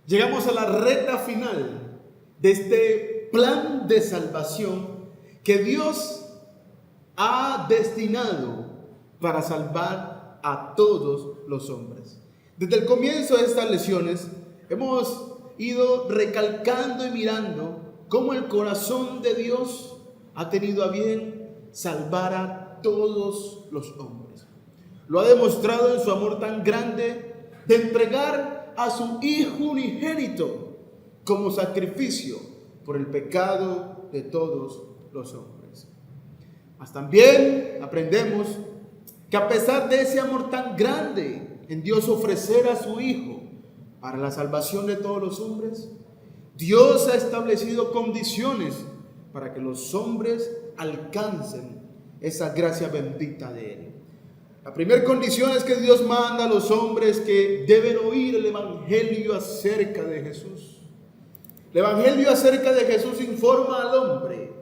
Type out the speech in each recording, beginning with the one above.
Llegamos a la recta final de este plan de salvación que Dios ha destinado para salvar a todos los hombres. Desde el comienzo de estas lecciones hemos ido recalcando y mirando cómo el corazón de Dios ha tenido a bien salvar a todos los hombres. Lo ha demostrado en su amor tan grande de entregar a su Hijo unigénito como sacrificio por el pecado de todos los hombres. Mas también aprendemos que a pesar de ese amor tan grande en Dios ofrecer a su Hijo para la salvación de todos los hombres, Dios ha establecido condiciones para que los hombres alcancen esa gracia bendita de Él. La primera condición es que Dios manda a los hombres que deben oír el Evangelio acerca de Jesús. El Evangelio acerca de Jesús informa al hombre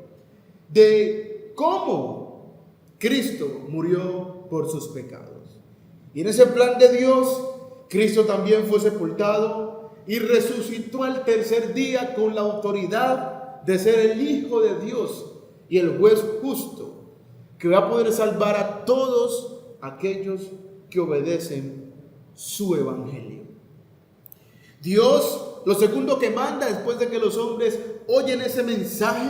de cómo Cristo murió por sus pecados. Y en ese plan de Dios, Cristo también fue sepultado y resucitó al tercer día con la autoridad de ser el Hijo de Dios y el juez justo, que va a poder salvar a todos aquellos que obedecen su evangelio. Dios, lo segundo que manda después de que los hombres oyen ese mensaje,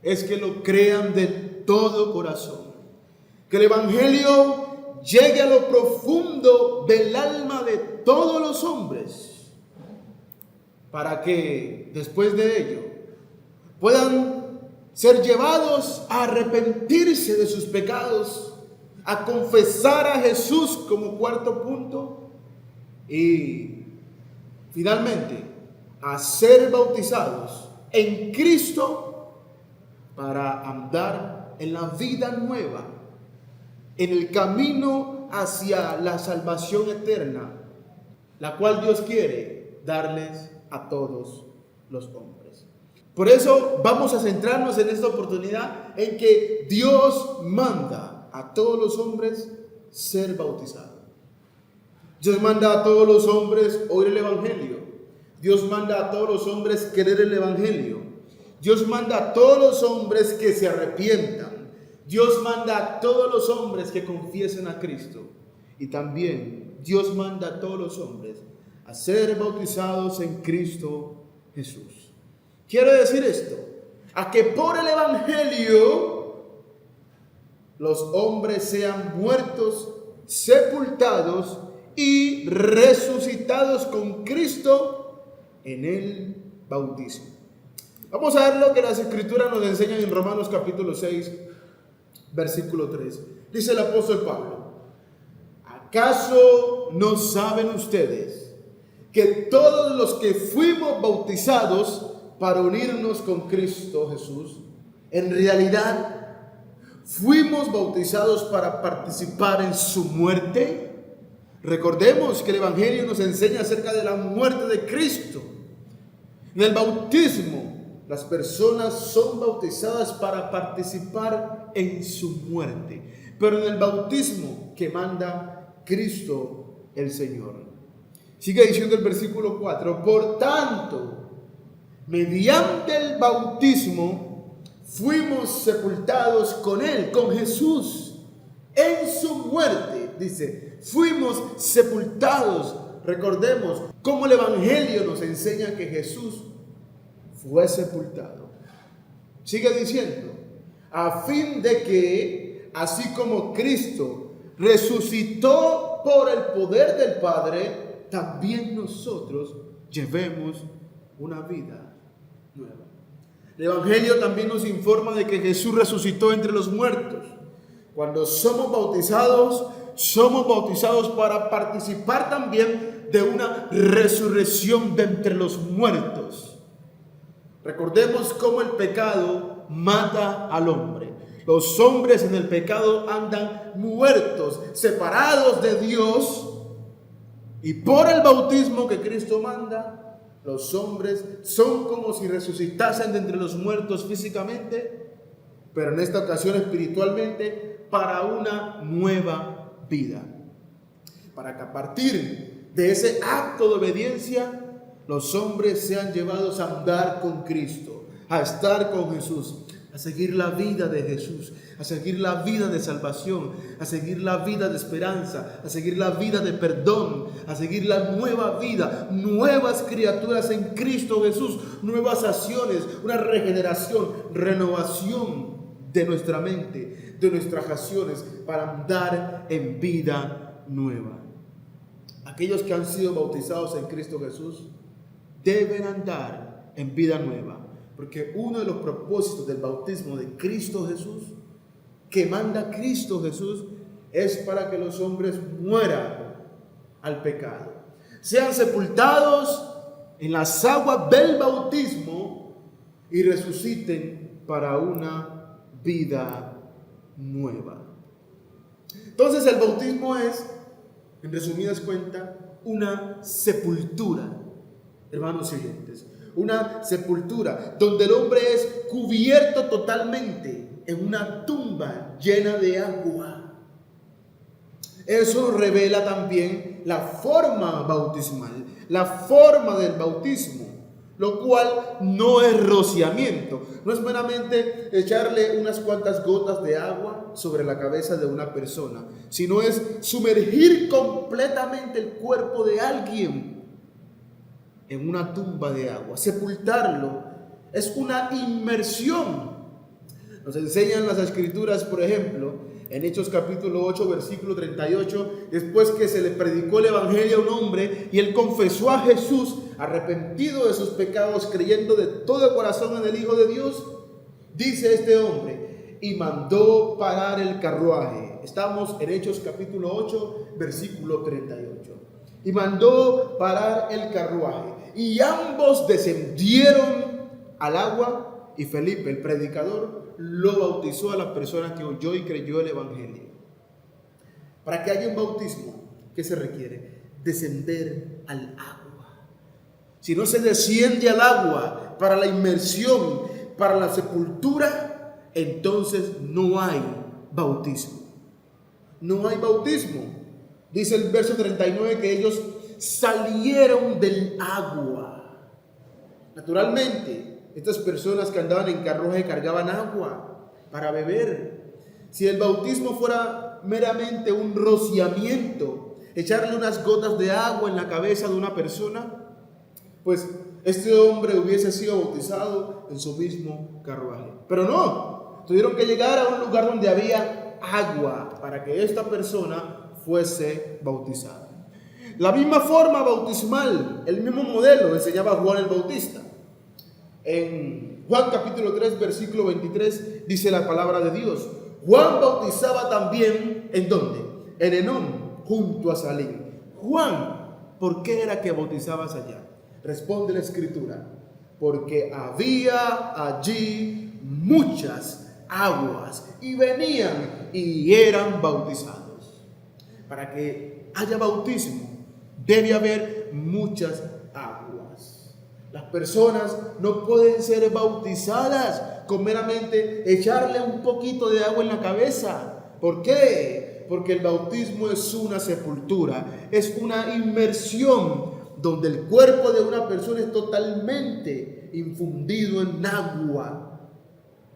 es que lo crean de todo corazón. Que el evangelio llegue a lo profundo del alma de todos los hombres, para que después de ello puedan ser llevados a arrepentirse de sus pecados, a confesar a Jesús como cuarto punto y finalmente a ser bautizados en Cristo para andar en la vida nueva, en el camino hacia la salvación eterna, la cual Dios quiere darles a todos los hombres. Por eso vamos a centrarnos en esta oportunidad en que Dios manda a todos los hombres ser bautizados. Dios manda a todos los hombres oír el evangelio. Dios manda a todos los hombres querer el evangelio. Dios manda a todos los hombres que se arrepientan. Dios manda a todos los hombres que confiesen a Cristo. Y también Dios manda a todos los hombres a ser bautizados en Cristo Jesús. Quiero decir esto, a que por el evangelio los hombres sean muertos, sepultados y resucitados con Cristo en el bautismo. Vamos a ver lo que las Escrituras nos enseñan en Romanos capítulo 6, versículo 3. Dice el apóstol Pablo: ¿acaso no saben ustedes que todos los que fuimos bautizados para unirnos con Cristo Jesús, en realidad fuimos bautizados para participar en su muerte? Recordemos que el Evangelio nos enseña acerca de la muerte de Cristo. En el bautismo, las personas son bautizadas para participar en su muerte, pero en el bautismo que manda Cristo el Señor. Sigue diciendo el versículo 4: por tanto, mediante el bautismo fuimos sepultados con Él, con Jesús, en su muerte. Dice, fuimos sepultados. Recordemos cómo el Evangelio nos enseña que Jesús fue sepultado. Sigue diciendo, a fin de que, así como Cristo resucitó por el poder del Padre, también nosotros llevemos una vida nueva. El Evangelio también nos informa de que Jesús resucitó entre los muertos. Cuando somos bautizados para participar también de una resurrección de entre los muertos. Recordemos cómo el pecado mata al hombre. Los hombres en el pecado andan muertos, separados de Dios, y por el bautismo que Cristo manda, los hombres son como si resucitasen de entre los muertos físicamente, pero en esta ocasión espiritualmente, para una nueva vida. Para que a partir de ese acto de obediencia los hombres sean llevados a andar con Cristo, a estar con Jesús, a seguir la vida de Jesús, a seguir la vida de salvación, a seguir la vida de esperanza, a seguir la vida de perdón, a seguir la nueva vida, nuevas criaturas en Cristo Jesús, nuevas acciones, una regeneración, renovación de nuestra mente, de nuestras acciones, para andar en vida nueva. Aquellos que han sido bautizados en Cristo Jesús deben andar en vida nueva, porque uno de los propósitos del bautismo de Cristo Jesús, que manda Cristo Jesús, es para que los hombres mueran al pecado, sean sepultados en las aguas del bautismo y resuciten para una vida nueva. Entonces el bautismo es, en resumidas cuentas, una sepultura, hermanos oyentes, una sepultura donde el hombre es cubierto totalmente en una tumba llena de agua. Eso revela también la forma bautismal, la forma del bautismo, lo cual no es rociamiento, no es meramente echarle unas cuantas gotas de agua sobre la cabeza de una persona, sino es sumergir completamente el cuerpo de alguien en una tumba de agua. Sepultarlo es una inmersión. Nos enseñan las escrituras, por ejemplo, en Hechos capítulo 8, versículo 38, después que se le predicó el evangelio a un hombre y él confesó a Jesús, arrepentido de sus pecados, creyendo de todo corazón en el Hijo de Dios, dice este hombre, y mandó parar el carruaje. Estamos en Hechos capítulo 8, versículo 38. Y mandó parar el carruaje, y ambos descendieron al agua, y Felipe, el predicador, lo bautizó a la persona que oyó y creyó el evangelio. Para que haya un bautismo, ¿qué se requiere? Descender al agua. Si no se desciende al agua para la inmersión, para la sepultura, entonces no hay bautismo. No hay bautismo. Dice el verso 39 que ellos salieron del agua. Naturalmente, estas personas que andaban en carruaje cargaban agua para beber. Si el bautismo fuera meramente un rociamiento, echarle unas gotas de agua en la cabeza de una persona, pues este hombre hubiese sido bautizado en su mismo carruaje. Pero no, tuvieron que llegar a un lugar donde había agua para que esta persona fuese bautizada. La misma forma bautismal, el mismo modelo enseñaba Juan el Bautista. En Juan capítulo 3, versículo 23, dice la palabra de Dios: Juan bautizaba también, ¿en dónde? En Enón, junto a Salim. Juan, ¿por qué era que bautizabas allá? Responde la escritura: porque había allí muchas aguas y venían y eran bautizados. Para que haya bautismo debe haber muchas aguas. Las personas no pueden ser bautizadas con meramente echarle un poquito de agua en la cabeza. ¿Por qué? Porque el bautismo es una sepultura, es una inmersión donde el cuerpo de una persona es totalmente infundido en agua,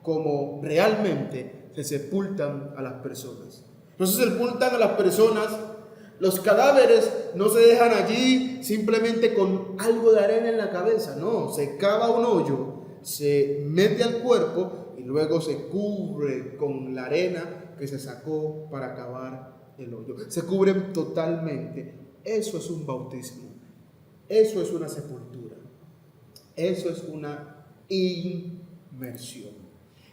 como realmente se sepultan a las personas. No se sepultan a las personas. Los cadáveres no se dejan allí simplemente con algo de arena en la cabeza, no, se cava un hoyo, se mete al cuerpo y luego se cubre con la arena que se sacó para cavar el hoyo. Se cubren totalmente. Eso es un bautismo, eso es una sepultura, eso es una inmersión.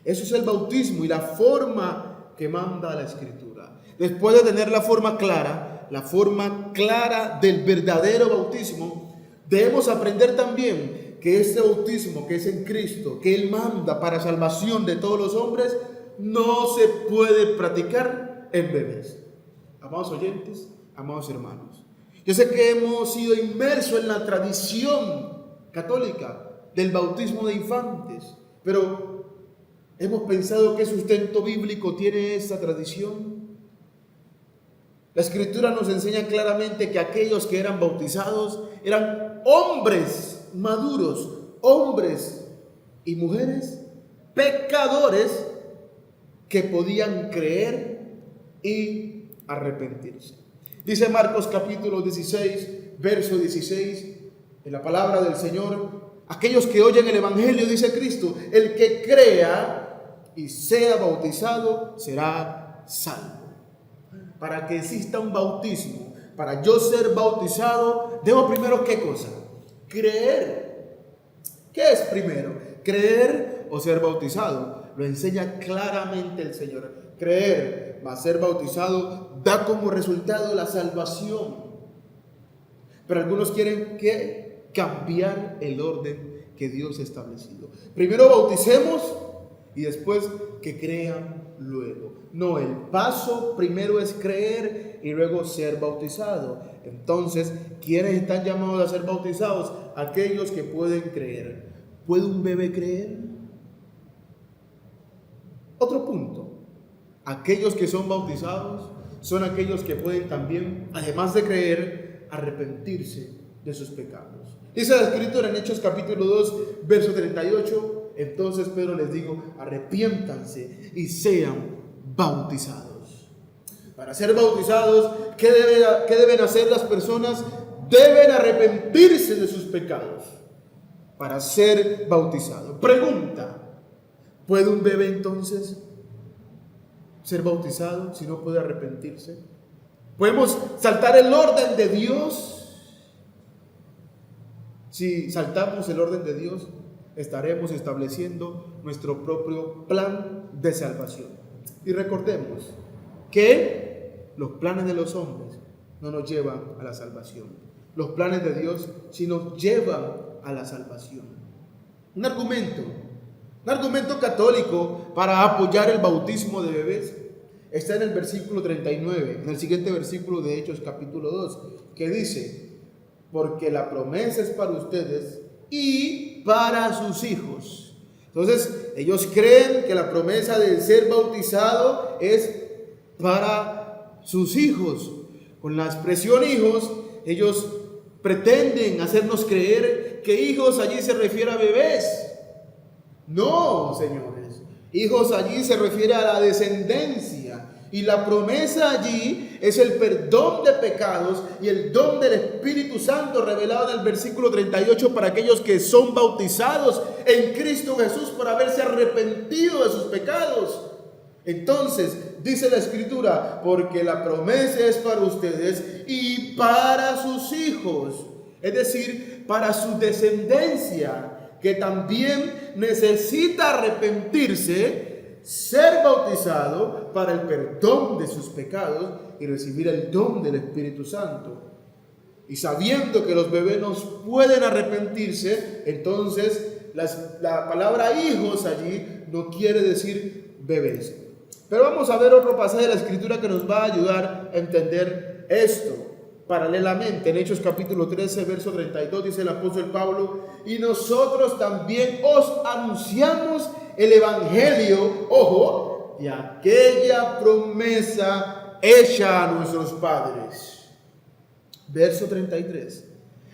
Eso es el bautismo y la forma que manda la Escritura. Después de tener la forma clara del verdadero bautismo, debemos aprender también que este bautismo que es en Cristo, que Él manda para salvación de todos los hombres, no se puede practicar en bebés. Amados oyentes, amados hermanos, yo sé que hemos sido inmersos en la tradición católica del bautismo de infantes, pero ¿hemos pensado qué sustento bíblico tiene esta tradición? La Escritura nos enseña claramente que aquellos que eran bautizados eran hombres maduros, hombres y mujeres pecadores que podían creer y arrepentirse. Dice Marcos capítulo 16, verso 16, en la palabra del Señor: aquellos que oyen el Evangelio, dice Cristo, el que crea y sea bautizado será salvo. Para que exista un bautismo, para yo ser bautizado, debo primero, ¿qué cosa? Creer. ¿Qué es primero? ¿Creer o ser bautizado? Lo enseña claramente el Señor. Creer más ser bautizado da como resultado la salvación. Pero algunos quieren cambiar el orden que Dios ha establecido. Primero bauticemos y después que crean luego. No, el paso primero es creer y luego ser bautizado. Entonces, ¿quiénes están llamados a ser bautizados? Aquellos que pueden creer. ¿Puede un bebé creer? Otro punto. Aquellos que son bautizados son aquellos que pueden también, además de creer, arrepentirse de sus pecados. Dice la Escritura en Hechos capítulo 2, verso 38, entonces Pedro les dijo: arrepiéntanse y sean bautizados. Para ser bautizados, ¿qué deben hacer las personas? Deben arrepentirse de sus pecados para ser bautizados. Pregunta: ¿puede un bebé entonces ser bautizado si no puede arrepentirse? ¿Podemos saltar el orden de Dios? Si saltamos el orden de Dios, estaremos estableciendo nuestro propio plan de salvación. Y recordemos que los planes de los hombres no nos llevan a la salvación. Los planes de Dios sí nos llevan a la salvación. Un argumento católico para apoyar el bautismo de bebés está en el versículo 39, en el siguiente versículo de Hechos capítulo 2, que dice: porque la promesa es para ustedes y para sus hijos. Entonces, ellos creen que la promesa de ser bautizado es para sus hijos. Con la expresión hijos, ellos pretenden hacernos creer que hijos allí se refiere a bebés. No, señores. Hijos allí se refiere a la descendencia. Y la promesa allí es el perdón de pecados y el don del Espíritu Santo revelado en el versículo 38 para aquellos que son bautizados en Cristo Jesús por haberse arrepentido de sus pecados. Entonces, dice la Escritura: porque la promesa es para ustedes y para sus hijos, es decir, para su descendencia, que también necesita arrepentirse, ser bautizado para el perdón de sus pecados y recibir el don del Espíritu Santo. Y sabiendo que los bebés no pueden arrepentirse, entonces la palabra hijos allí no quiere decir bebés. Pero vamos a ver otro pasaje de la Escritura que nos va a ayudar a entender esto. Paralelamente, en Hechos capítulo 13, verso 32, dice el apóstol Pablo: y nosotros también os anunciamos el evangelio, ojo, de aquella promesa hecha a nuestros padres. Verso 33,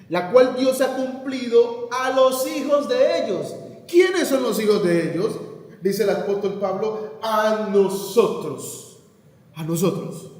la cual Dios ha cumplido a los hijos de ellos. ¿Quiénes son los hijos de ellos? Dice el apóstol Pablo: a nosotros. A nosotros.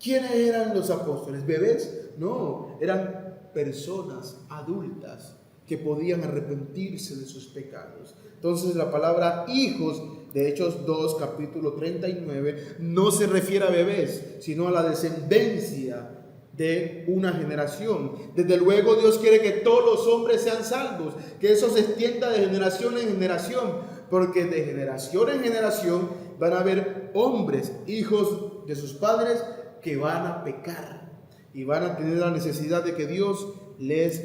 ¿Quiénes eran los apóstoles? ¿Bebés? No, eran personas adultas que podían arrepentirse de sus pecados. Entonces la palabra hijos de Hechos 2, capítulo 39, no se refiere a bebés, sino a la descendencia de una generación. Desde luego Dios quiere que todos los hombres sean salvos, que eso se extienda de generación en generación, porque de generación en generación van a haber hombres, hijos de sus padres, que van a pecar y van a tener la necesidad de que Dios les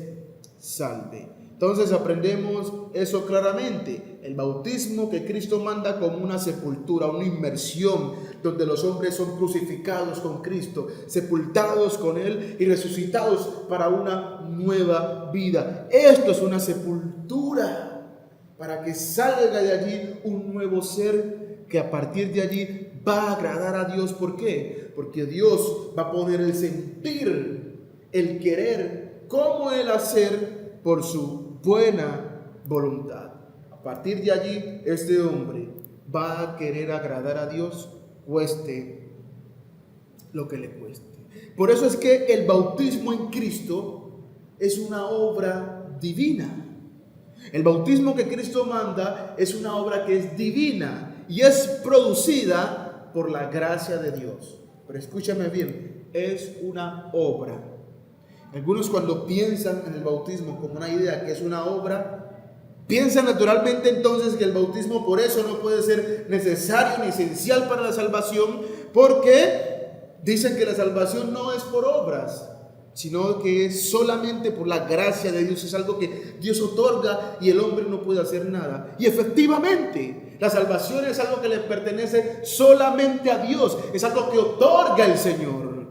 salve. Entonces aprendemos eso claramente. El bautismo que Cristo manda como una sepultura, una inmersión, donde los hombres son crucificados con Cristo, sepultados con Él y resucitados para una nueva vida. Esto es una sepultura para que salga de allí un nuevo ser que a partir de allí va a agradar a Dios. ¿Por qué? Porque Dios va a poner el sentir, el querer, como el hacer por su buena voluntad. A partir de allí, este hombre va a querer agradar a Dios, cueste lo que le cueste. Por eso es que el bautismo en Cristo es una obra divina. El bautismo que Cristo manda es una obra que es divina y es producida por la gracia de Dios. Pero escúchame bien, es una obra. Algunos, cuando piensan en el bautismo como una idea que es una obra, piensan naturalmente entonces que el bautismo por eso no puede ser necesario ni esencial para la salvación, porque dicen que la salvación no es por obras, sino que es solamente por la gracia de Dios. Es algo que Dios otorga y el hombre no puede hacer nada. Y efectivamente, la salvación es algo que le pertenece solamente a Dios. Es algo que otorga el Señor,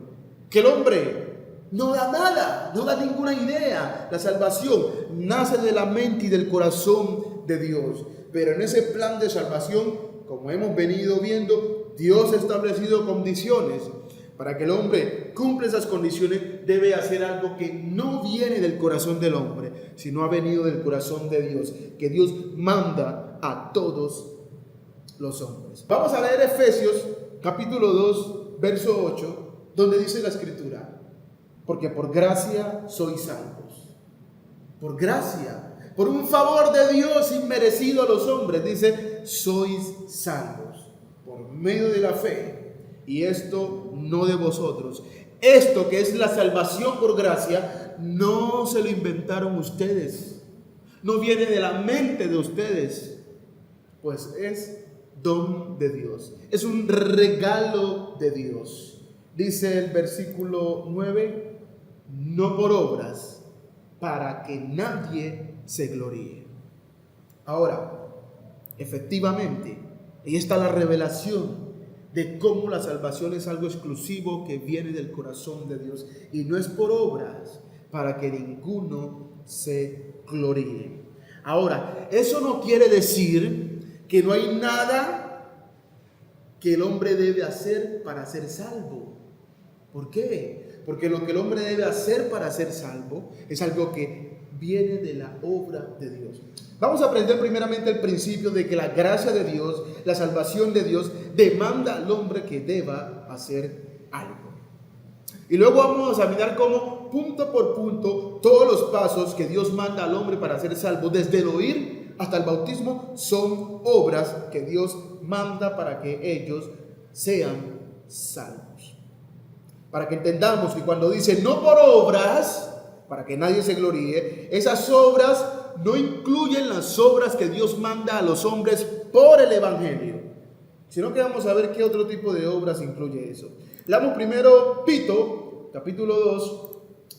que el hombre no da nada, no da ninguna idea. La salvación nace de la mente y del corazón de Dios. Pero en ese plan de salvación, como hemos venido viendo, Dios ha establecido condiciones. Para que el hombre cumpla esas condiciones, debe hacer algo que no viene del corazón del hombre, sino ha venido del corazón de Dios, que Dios manda a todos los hombres. Vamos a leer Efesios capítulo 2, verso 8, donde dice la Escritura: porque por gracia sois salvos. Por gracia, por un favor de Dios inmerecido a los hombres, dice, sois salvos por medio de la fe. Y esto no de vosotros. Esto que es la salvación por gracia, no se lo inventaron ustedes. No viene de la mente de ustedes. Pues es don de Dios. Es un regalo de Dios. Dice el versículo 9, no por obras, para que nadie se gloríe. Ahora, efectivamente, ahí está la revelación de cómo la salvación es algo exclusivo que viene del corazón de Dios y no es por obras, para que ninguno se gloríe. Ahora, eso no quiere decir que no hay nada que el hombre debe hacer para ser salvo. ¿Por qué? Porque lo que el hombre debe hacer para ser salvo es algo que viene de la obra de Dios. Vamos a aprender primeramente el principio de que la gracia de Dios, la salvación de Dios, demanda al hombre que deba hacer algo. Y luego vamos a mirar cómo, punto por punto, todos los pasos que Dios manda al hombre para ser salvo, desde el oír hasta el bautismo, son obras que Dios manda para que ellos sean salvos. Para que entendamos que cuando dice no por obras, para que nadie se gloríe, esas obras no incluyen las obras que Dios manda a los hombres por el Evangelio, sino que vamos a ver qué otro tipo de obras incluye eso. Leamos primero Tito, capítulo 2,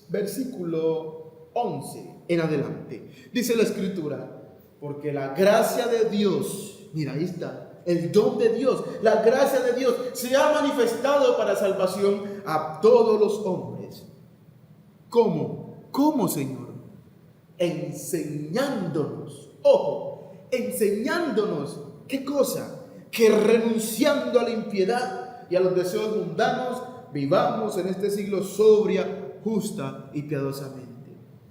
versículo 11 en adelante. Dice la Escritura, porque la gracia de Dios, mira, ahí está, el don de Dios, la gracia de Dios se ha manifestado para salvación a todos los hombres. ¿Cómo? ¿Cómo, Señor? Enseñándonos, ojo, enseñándonos, ¿qué cosa? Que renunciando a la impiedad y a los deseos mundanos, vivamos en este siglo sobria, justa y piadosamente.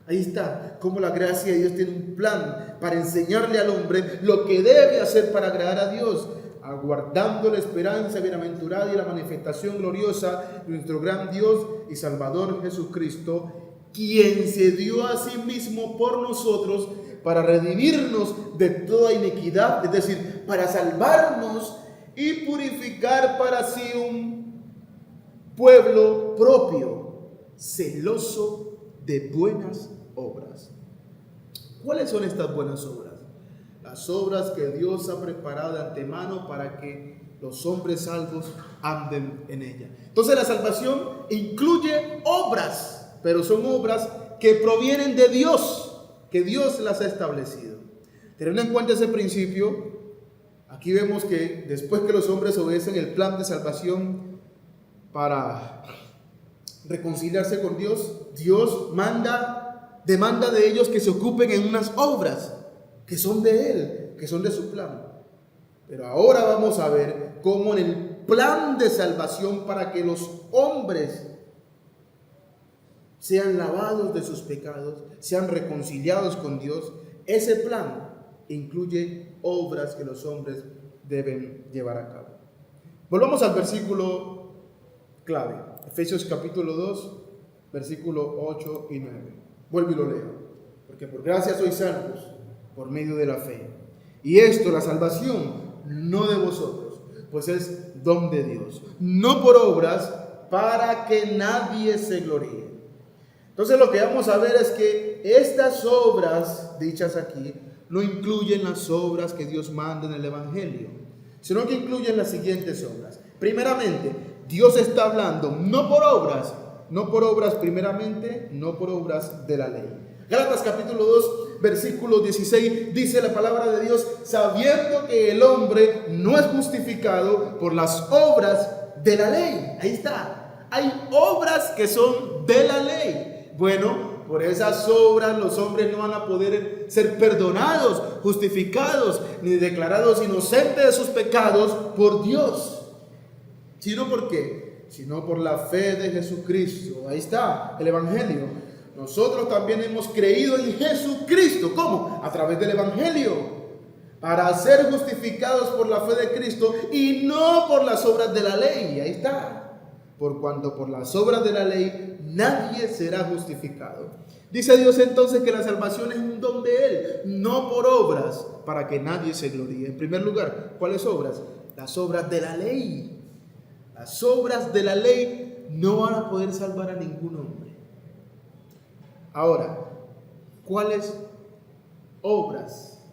Ahí está, cómo la gracia de Dios tiene un plan para enseñarle al hombre lo que debe hacer para agradar a Dios, aguardando la esperanza bienaventurada y la manifestación gloriosa de nuestro gran Dios y Salvador Jesucristo, quien se dio a sí mismo por nosotros para redimirnos de toda iniquidad, es decir, para salvarnos y purificar para sí un pueblo propio, celoso de buenas obras. ¿Cuáles son estas buenas obras? Las obras que Dios ha preparado de antemano para que los hombres salvos anden en ella. Entonces la salvación incluye obras, pero son obras que provienen de Dios, que Dios las ha establecido. Teniendo en cuenta ese principio, aquí vemos que después que los hombres obedecen el plan de salvación para reconciliarse con Dios, Dios demanda de ellos que se ocupen en unas obras que son de Él, que son de su plan. Pero ahora vamos a ver cómo en el plan de salvación para que los hombres sean lavados de sus pecados, sean reconciliados con Dios. Ese plan incluye obras que los hombres deben llevar a cabo. Volvamos al versículo clave, Efesios capítulo 2, versículo 8 y 9. Vuelvo y lo leo. Porque por gracia sois salvos por medio de la fe. Y esto, la salvación, no de vosotros, pues es don de Dios, no por obras, para que nadie se gloríe. Entonces lo que vamos a ver es que estas obras dichas aquí no incluyen las obras que Dios manda en el Evangelio, sino que incluyen las siguientes obras. Primeramente, Dios está hablando no por obras primeramente, no por obras de la ley. Gálatas capítulo 2, versículo 16, dice la palabra de Dios, sabiendo que el hombre no es justificado por las obras de la ley. Ahí está. Hay obras que son de la ley. Bueno, por esas obras los hombres no van a poder ser perdonados, justificados, ni declarados inocentes de sus pecados por Dios. ¿Sino por qué? Sino por la fe de Jesucristo. Ahí está el Evangelio. Nosotros también hemos creído en Jesucristo. ¿Cómo? A través del Evangelio. Para ser justificados por la fe de Cristo y no por las obras de la ley. Ahí está. Por cuanto por las obras de la ley nadie será justificado. Dice Dios entonces que la salvación es un don de Él, no por obras, para que nadie se gloríe. En primer lugar, ¿cuáles obras? Las obras de la ley. Las obras de la ley no van a poder salvar a ningún hombre. Ahora, ¿cuáles obras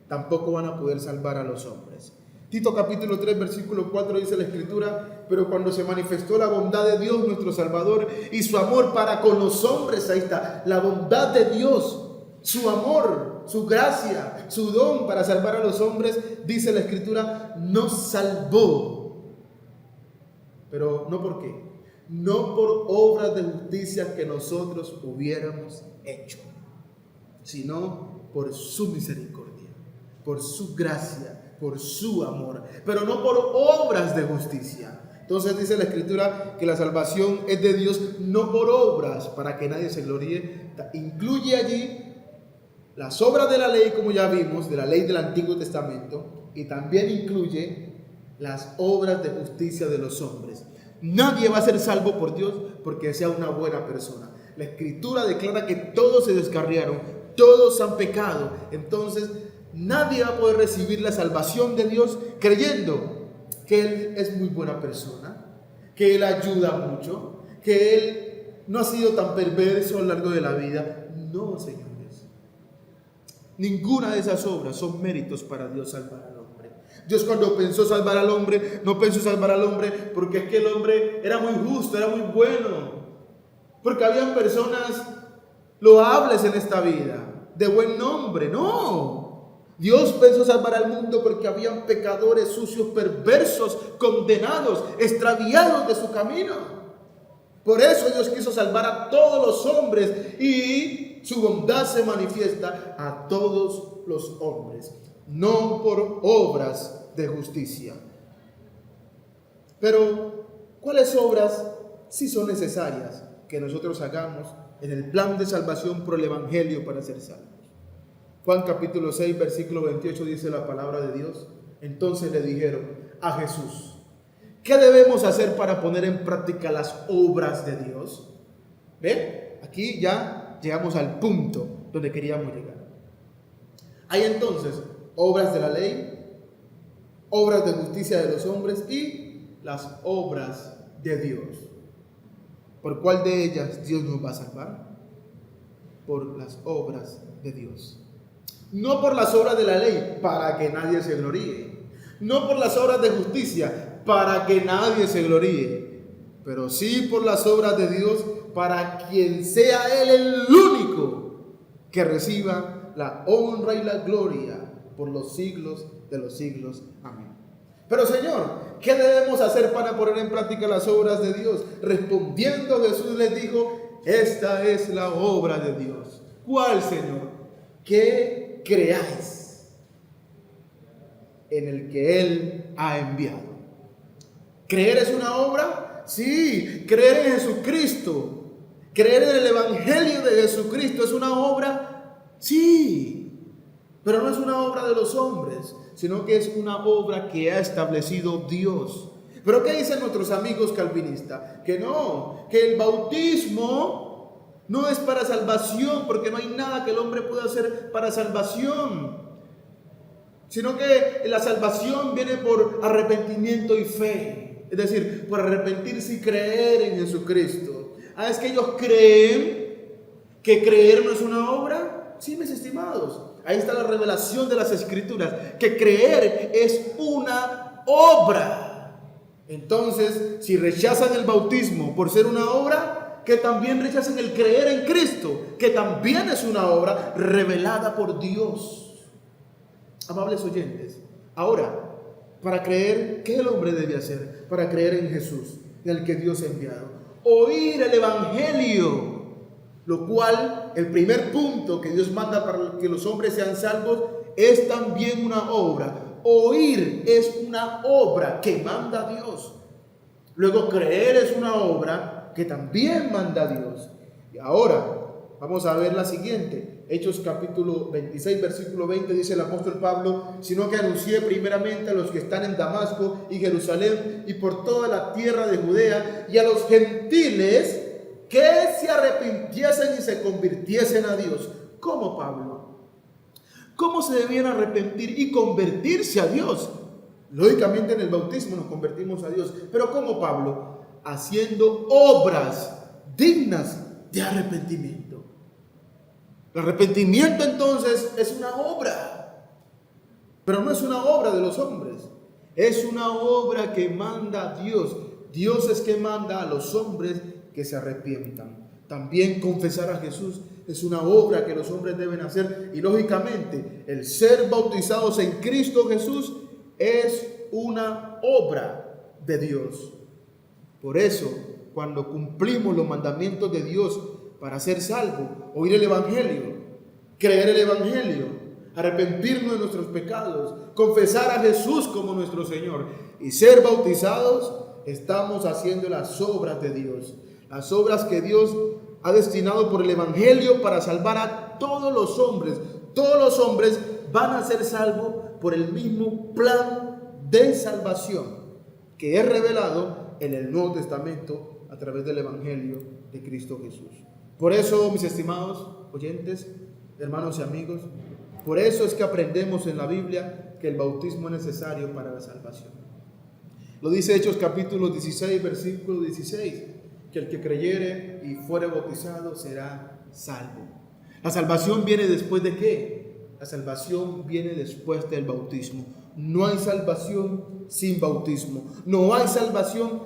tampoco van a poder salvar a los hombres? Tito capítulo 3, versículo 4 dice la Escritura, pero cuando se manifestó la bondad de Dios nuestro Salvador y su amor para con los hombres, ahí está, la bondad de Dios, su amor, su gracia, su don para salvar a los hombres, dice la Escritura, nos salvó. Pero no por qué. No por obras de justicia que nosotros hubiéramos hecho, sino por su misericordia, por su gracia, por su amor, pero no por obras de justicia. Entonces dice la Escritura que la salvación es de Dios, no por obras, para que nadie se gloríe. Incluye allí las obras de la ley, como ya vimos, de la ley del Antiguo Testamento, y también incluye las obras de justicia de los hombres. Nadie va a ser salvo por Dios porque sea una buena persona. La Escritura declara que todos se descarriaron, todos han pecado. Entonces nadie va a poder recibir la salvación de Dios creyendo que Él es muy buena persona, que Él ayuda mucho, que Él no ha sido tan perverso a lo largo de la vida. No, señores. Ninguna de esas obras son méritos para Dios salvar al hombre. Dios cuando pensó salvar al hombre, no pensó salvar al hombre porque es que el hombre era muy justo, era muy bueno. Porque habían personas loables en esta vida, de buen nombre. No. Dios pensó salvar al mundo porque habían pecadores sucios, perversos, condenados, extraviados de su camino. Por eso Dios quiso salvar a todos los hombres y su bondad se manifiesta a todos los hombres. No por obras de justicia. Pero, ¿cuáles obras sí son necesarias que nosotros hagamos en el plan de salvación por el Evangelio para ser salvos? Juan capítulo 6, versículo 28 dice la palabra de Dios. Entonces le dijeron a Jesús, ¿qué debemos hacer para poner en práctica las obras de Dios? ¿Ven? Aquí ya llegamos al punto donde queríamos llegar. Hay entonces obras de la ley, obras de justicia de los hombres y las obras de Dios. ¿Por cuál de ellas Dios nos va a salvar? Por las obras de Dios. No por las obras de la ley, para que nadie se gloríe. No por las obras de justicia, para que nadie se gloríe. Pero sí por las obras de Dios, para quien sea Él el único que reciba la honra y la gloria por los siglos de los siglos. Amén. Pero Señor, ¿qué debemos hacer para poner en práctica las obras de Dios? Respondiendo Jesús les dijo, esta es la obra de Dios. ¿Cuál, Señor? Que creáis en el que Él ha enviado. ¿Creer es una obra? Sí, creer en Jesucristo ¿Creer en el Evangelio de Jesucristo es una obra? Sí, pero no es una obra de los hombres, sino que es una obra que ha establecido Dios. ¿Pero qué dicen nuestros amigos calvinistas? Que no, que el bautismo no es para salvación, porque no hay nada que el hombre pueda hacer para salvación, sino que la salvación viene por arrepentimiento y fe, es decir, por arrepentirse y creer en Jesucristo. Es que ellos creen que creer no es una obra. Sí, mis estimados, ahí está la revelación de las Escrituras, que creer es una obra. Entonces, si rechazan el bautismo por ser una obra, que también rechacen el creer en Cristo, que también es una obra revelada por Dios. Amables oyentes, ahora, para creer, ¿qué el hombre debe hacer? Para creer en Jesús, el que Dios ha enviado. Oír el Evangelio, lo cual, el primer punto que Dios manda para que los hombres sean salvos, es también una obra. Oír es una obra que manda Dios. Luego creer es una obra que también manda Dios. Y ahora vamos a ver la siguiente. Hechos capítulo 26 versículo 20 dice el apóstol Pablo: sino que anuncié primeramente a los que están en Damasco y Jerusalén y por toda la tierra de Judea y a los gentiles que se arrepintiesen y se convirtiesen a Dios. ¿Cómo, Pablo? ¿Cómo se debían arrepentir y convertirse a Dios? Lógicamente en el bautismo nos convertimos a Dios. ¿Pero cómo, Pablo? Haciendo obras dignas de arrepentimiento. El arrepentimiento entonces es una obra, pero no es una obra de los hombres. Es una obra que manda Dios. Dios es que manda a los hombres que se arrepientan. También confesar a Jesús es una obra que los hombres deben hacer. Y lógicamente el ser bautizados en Cristo Jesús es una obra de Dios. Por eso, cuando cumplimos los mandamientos de Dios para ser salvos, oír el Evangelio, creer el Evangelio, arrepentirnos de nuestros pecados, confesar a Jesús como nuestro Señor y ser bautizados, estamos haciendo las obras de Dios. Las obras que Dios ha destinado por el Evangelio para salvar a todos los hombres. Todos los hombres van a ser salvos por el mismo plan de salvación que es revelado en el Nuevo Testamento a través del Evangelio de Cristo Jesús. Por eso, mis estimados oyentes, hermanos y amigos, por eso es que aprendemos en la Biblia que el bautismo es necesario para la salvación. Lo dice Hechos capítulo 16, versículo 16. Que el que creyere y fuere bautizado será salvo. La salvación viene después de ¿qué? La salvación viene después del bautismo. No hay salvación sin bautismo. No hay salvación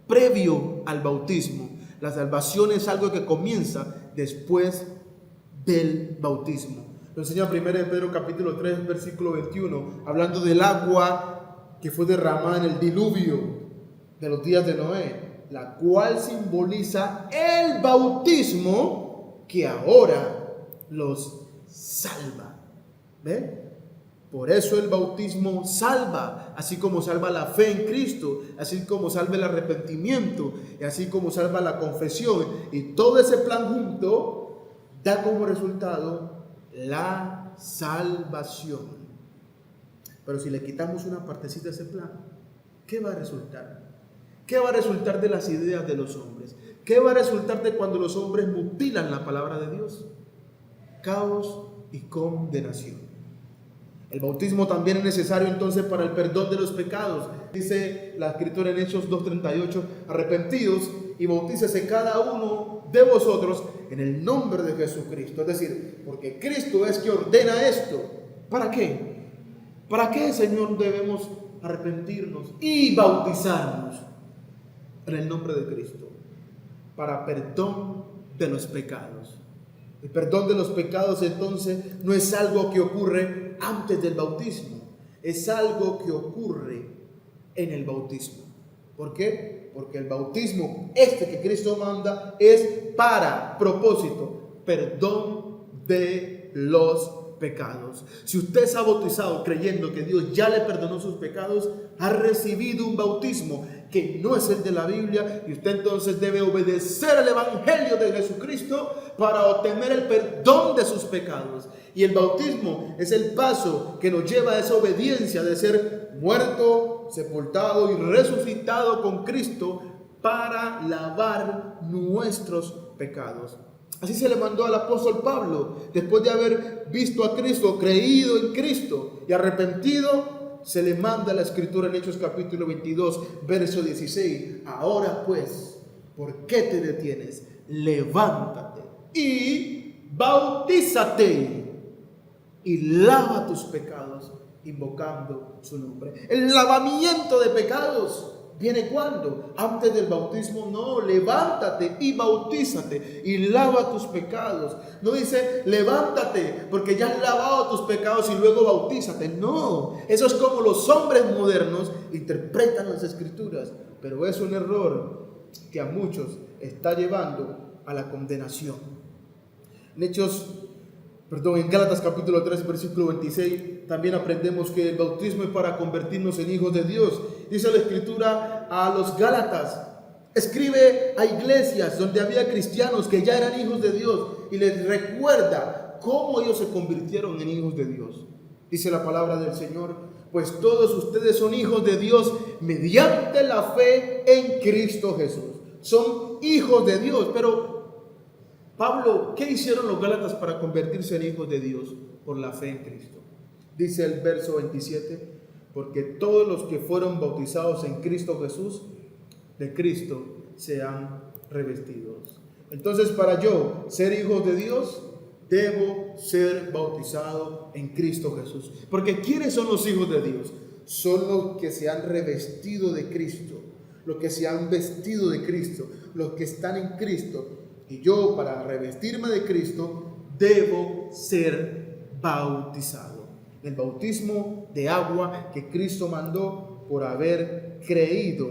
previo al bautismo. La salvación es algo que comienza después del bautismo. Lo enseña 1 Pedro capítulo 3 versículo 21, hablando del agua que fue derramada en el diluvio de los días de Noé, la cual simboliza el bautismo que ahora los salva. ¿Ve? Por eso el bautismo salva, así como salva la fe en Cristo, así como salva el arrepentimiento, y así como salva la confesión. Y todo ese plan junto da como resultado la salvación. Pero si le quitamos una partecita de ese plan, ¿qué va a resultar? ¿Qué va a resultar de las ideas de los hombres? ¿Qué va a resultar de cuando los hombres mutilan la palabra de Dios? Caos y condenación. El bautismo también es necesario entonces para el perdón de los pecados. Dice la Escritura en Hechos 2:38, arrepentidos y bautícese cada uno de vosotros en el nombre de Jesucristo. Es decir, porque Cristo es que ordena esto. ¿Para qué? ¿Para qué, Señor, debemos arrepentirnos y bautizarnos? En el nombre de Cristo, para perdón de los pecados. El perdón de los pecados entonces no es algo que ocurre antes del bautismo, es algo que ocurre en el bautismo. ¿Por qué? Porque el bautismo, que Cristo manda, es para propósito, perdón de los pecados. Si usted se ha bautizado creyendo que Dios ya le perdonó sus pecados, ha recibido un bautismo que no es el de la Biblia, y usted entonces debe obedecer el Evangelio de Jesucristo para obtener el perdón de sus pecados. Y el bautismo es el paso que nos lleva a esa obediencia de ser muerto, sepultado y resucitado con Cristo para lavar nuestros pecados. Así se le mandó al apóstol Pablo, después de haber visto a Cristo, creído en Cristo y arrepentido, se le manda la escritura en Hechos capítulo 22, verso 16. Ahora pues, ¿por qué te detienes? Levántate y bautízate y lava tus pecados invocando su nombre. El lavamiento de pecados ¿viene cuándo? Antes del bautismo. No, levántate y bautízate y lava tus pecados. No dice levántate porque ya has lavado tus pecados y luego bautízate. No, eso es como los hombres modernos interpretan las escrituras, pero es un error que a muchos está llevando a la condenación. En Gálatas capítulo 3, versículo 26, también aprendemos que el bautismo es para convertirnos en hijos de Dios. Dice la escritura a los Gálatas, escribe a iglesias donde había cristianos que ya eran hijos de Dios y les recuerda cómo ellos se convirtieron en hijos de Dios. Dice la palabra del Señor, pues todos ustedes son hijos de Dios mediante la fe en Cristo Jesús. Son hijos de Dios, pero Pablo, ¿qué hicieron los Gálatas para convertirse en hijos de Dios? Por la fe en Cristo. Dice el verso 27, porque todos los que fueron bautizados en Cristo Jesús, de Cristo se han revestido. Entonces, para yo ser hijo de Dios, debo ser bautizado en Cristo Jesús. Porque ¿quiénes son los hijos de Dios? Son los que se han revestido de Cristo, los que se han vestido de Cristo, los que están en Cristo. Y yo, para revestirme de Cristo, debo ser bautizado. El bautismo de agua que Cristo mandó por haber creído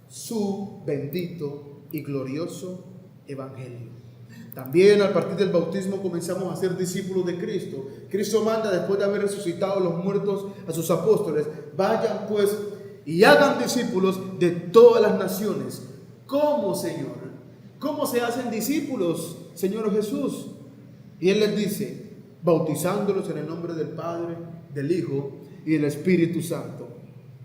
su bendito y glorioso evangelio. También a partir del bautismo comenzamos a ser discípulos de Cristo. Cristo manda, después de haber resucitado a los muertos, a sus apóstoles: vayan pues y hagan discípulos de todas las naciones. ¿Cómo, Señor? ¿Cómo se hacen discípulos, Señor Jesús? Y Él les dice, bautizándolos en el nombre del Padre, del Hijo y del Espíritu Santo.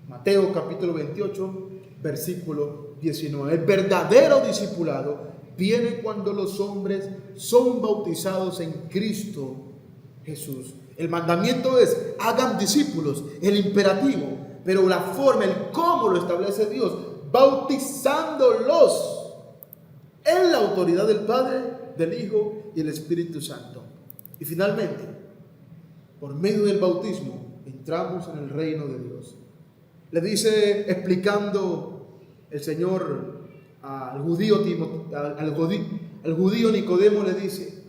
Mateo capítulo 28, versículo 19. El verdadero discipulado viene cuando los hombres son bautizados en Cristo Jesús. El mandamiento es, hagan discípulos, el imperativo, pero la forma, el cómo lo establece Dios, bautizándolos en la autoridad del Padre, del Hijo y el Espíritu Santo. Y finalmente, por medio del bautismo, entramos en el reino de Dios. Le dice, explicando el Señor al judío Nicodemo, le dice,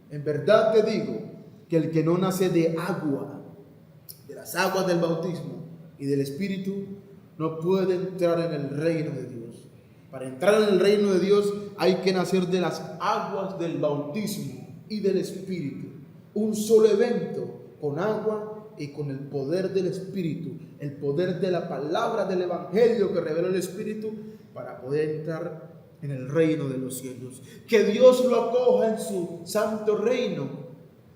en verdad te digo que el que no nace de agua, de las aguas del bautismo y del Espíritu, no puede entrar en el reino de Dios. Para entrar en el reino de Dios hay que nacer de las aguas del bautismo y del Espíritu. Un solo evento, con agua y con el poder del Espíritu, el poder de la palabra del Evangelio que reveló el Espíritu, para poder entrar en el reino de los cielos. Que Dios lo acoja en su santo reino,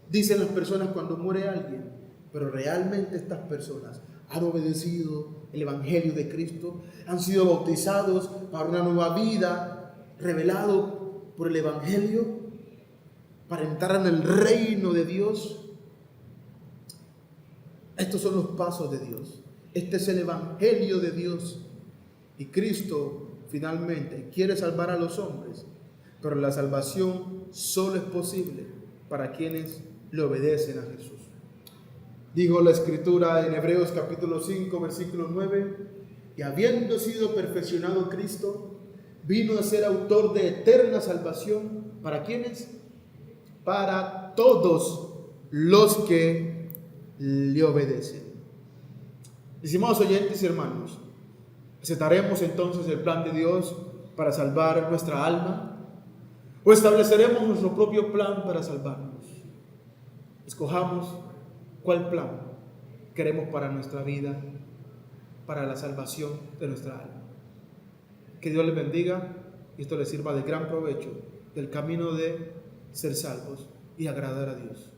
dicen las personas cuando muere alguien, pero realmente estas personas han obedecido el Evangelio de Cristo, han sido bautizados para una nueva vida, revelado por el Evangelio, para entrar en el reino de Dios. Estos son los pasos de Dios. Este es el Evangelio de Dios. Y Cristo finalmente quiere salvar a los hombres, pero la salvación solo es posible para quienes le obedecen a Jesús. Dijo la Escritura en Hebreos capítulo 5, versículo 9, que habiendo sido perfeccionado Cristo, vino a ser autor de eterna salvación. ¿Para quiénes? Para todos los que le obedecen. Estimados oyentes y hermanos, ¿aceptaremos entonces el plan de Dios para salvar nuestra alma? ¿O estableceremos nuestro propio plan para salvarnos? escojamos cuál plan queremos para nuestra vida, para la salvación de nuestra alma. Que Dios les bendiga y esto les sirva de gran provecho del camino de ser salvos y agradar a Dios.